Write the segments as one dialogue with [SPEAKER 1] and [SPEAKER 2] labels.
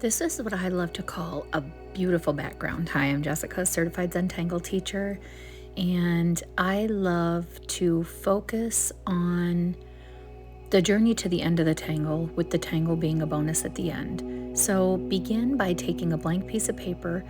[SPEAKER 1] This is what I love to call a beautiful background. Hi, I'm Jessica, certified Zentangle teacher, and I love to focus on the journey to the end of the tangle, with the tangle being a bonus at the end. So begin by taking a blank piece of paper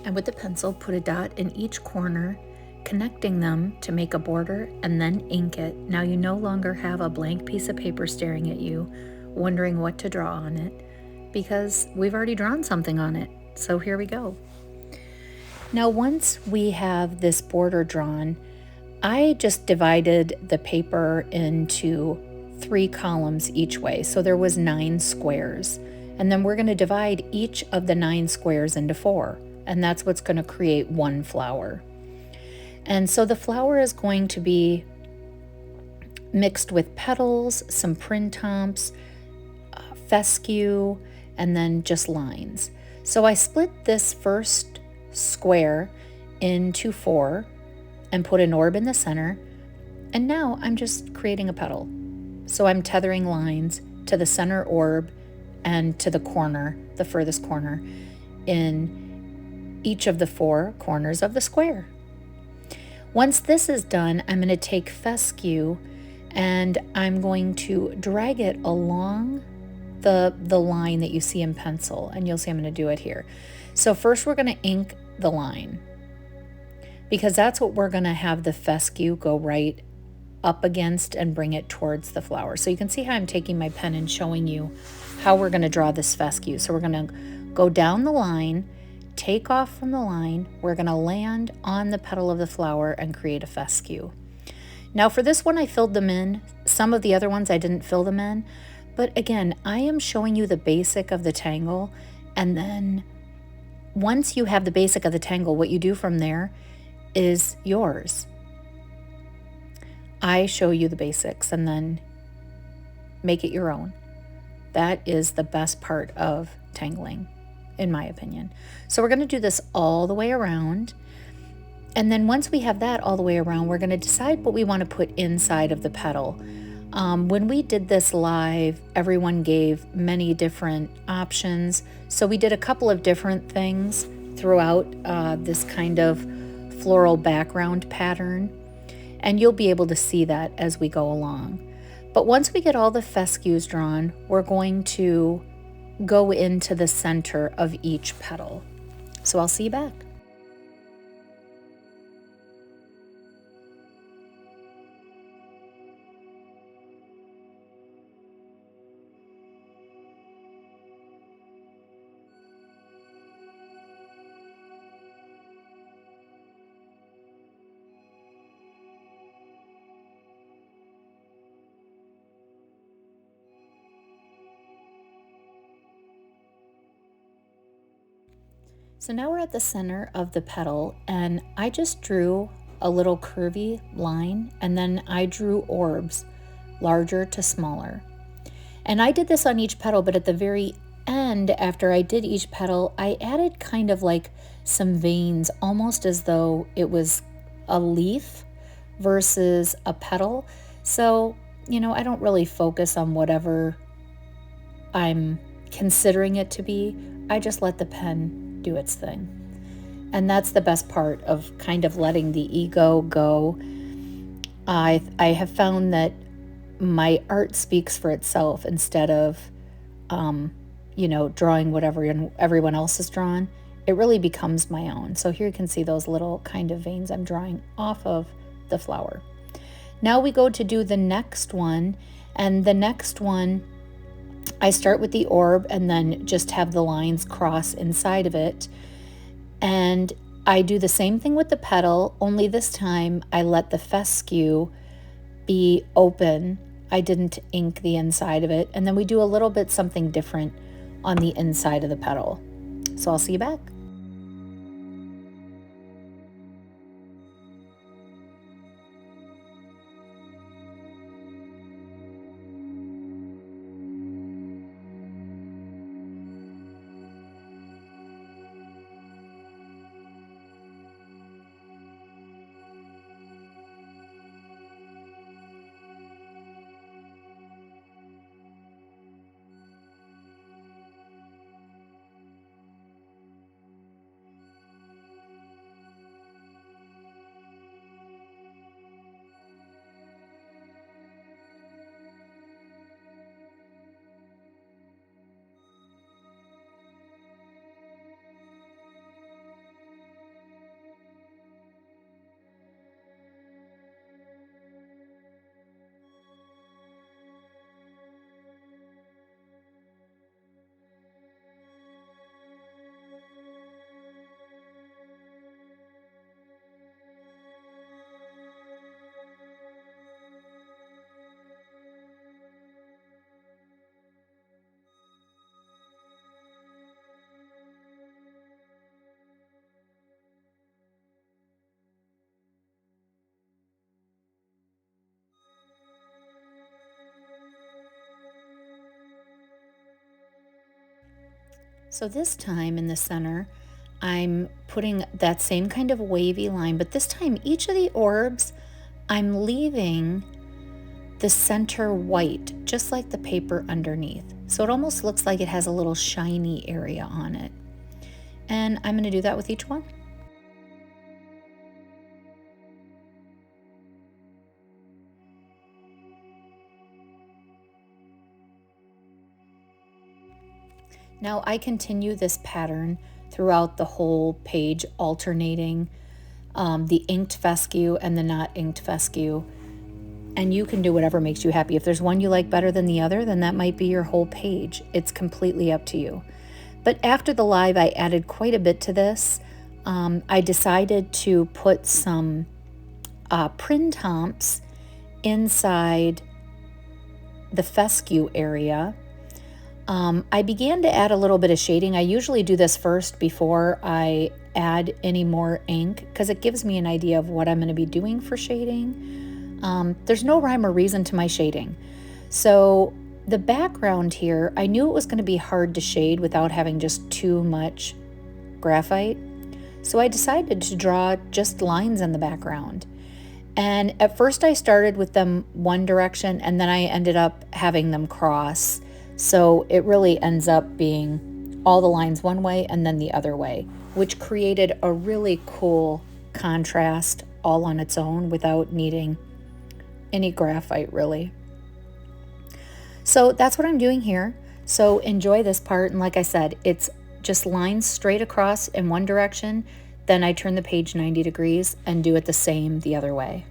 [SPEAKER 1] and with the pencil put a dot in each corner, connecting them to make a border, and then ink it. Now you no longer have a blank piece of paper staring at you, wondering what to draw on it, because we've already drawn something on it. So here we go. Now once we have this border drawn, I just divided the paper into 3 columns each way. So there was 9 squares. And then we're going to divide each of the 9 squares into 4. And that's what's going to create one flower. And so the flower is going to be mixed with petals, some printemps, fescue, and then just lines. So I split this first square into 4 and put an orb in the center. And now I'm just creating a petal. So I'm tethering lines to the center orb and to the corner, the furthest corner, in each of the 4 corners of the square. Once this is done, I'm going to take fescue and I'm going to drag it along the line that you see in pencil, and you'll see I'm going to do it here. So first we're going to ink the line, because that's what we're going to have the fescue go right up against and bring it towards the flower. So you can see how I'm taking my pen and showing you how we're going to draw this fescue. So we're going to go down the line, take off from the line, we're going to land on the petal of the flower and create a fescue. Now for this one I filled them in. Some of the other ones I didn't fill them in. But again, I am showing you the basic of the tangle, and then once you have the basic of the tangle, what you do from there is yours. I show you the basics and then make it your own. That is the best part of tangling, in my opinion. So we're going to do this all the way around. And then once we have that all the way around, we're going to decide what we want to put inside of the petal. When we did this live, everyone gave many different options. So we did a couple of different things throughout this kind of floral background pattern. And you'll be able to see that as we go along. But once we get all the fescues drawn, we're going to go into the center of each petal. So I'll see you back. So now we're at the center of the petal, and I just drew a little curvy line, and then I drew orbs, larger to smaller. And I did this on each petal, but at the very end, after I did each petal, I added kind of like some veins, almost as though it was a leaf versus a petal. So, I don't really focus on whatever I'm considering it to be. I just let the pen do its thing. And that's the best part of kind of letting the ego go. I have found that my art speaks for itself instead of, drawing whatever everyone else has drawn. It really becomes my own. So here you can see those little kind of veins I'm drawing off of the flower. Now we go to do the next one, and the next one I start with the orb and then just have the lines cross inside of it. And I do the same thing with the petal, only this time I let the fescue be open. I didn't ink the inside of it. And then we do a little bit something different on the inside of the petal. So I'll see you back. So this time in the center, I'm putting that same kind of wavy line, but this time each of the orbs, I'm leaving the center white, just like the paper underneath. So it almost looks like it has a little shiny area on it. And I'm going to do that with each one. Now I continue this pattern throughout the whole page, alternating the inked fescue and the not inked fescue. And you can do whatever makes you happy. If there's one you like better than the other, then that might be your whole page. It's completely up to you. But after the live, I added quite a bit to this. I decided to put some Printemps inside the fescue area. I began to add a little bit of shading. I usually do this first before I add any more ink because it gives me an idea of what I'm going to be doing for shading. There's no rhyme or reason to my shading. So the background here, I knew it was going to be hard to shade without having just too much graphite. So I decided to draw just lines in the background. And at first I started with them one direction and then I ended up having them cross. So it really ends up being all the lines one way and then the other way, which created a really cool contrast all on its own without needing any graphite really. So that's what I'm doing here. So enjoy this part. And like I said, it's just lines straight across in one direction. Then I turn the page 90 degrees and do it the same the other way.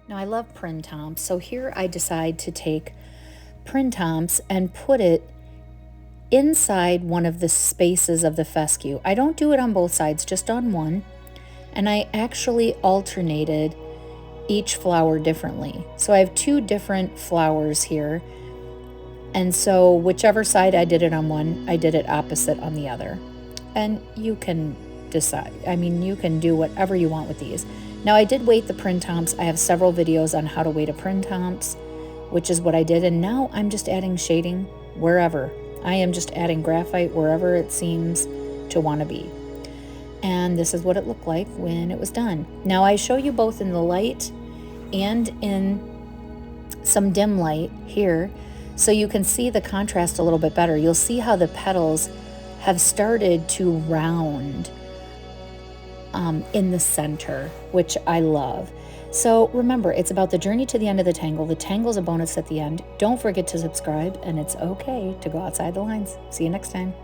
[SPEAKER 1] Now I love Printemps, so here I decide to take Printemps and put it inside one of the spaces of the fescue. I don't do it on both sides, just on one. And I actually alternated each flower differently. So I have two different flowers here. And so whichever side I did it on one, I did it opposite on the other. And you can decide. I mean, you can do whatever you want with these. Now I did weight the Printemps. I have several videos on how to weight a Printemps, which is what I did. And now I'm just adding shading wherever. I am just adding graphite wherever it seems to want to be. And this is what it looked like when it was done. Now I show you both in the light and in some dim light here, so you can see the contrast a little bit better. You'll see how the petals have started to round in the center, which I love. So remember, it's about the journey to the end of the tangle. The tangle is a bonus at the end. Don't forget to subscribe, and it's okay to go outside the lines. See you next time.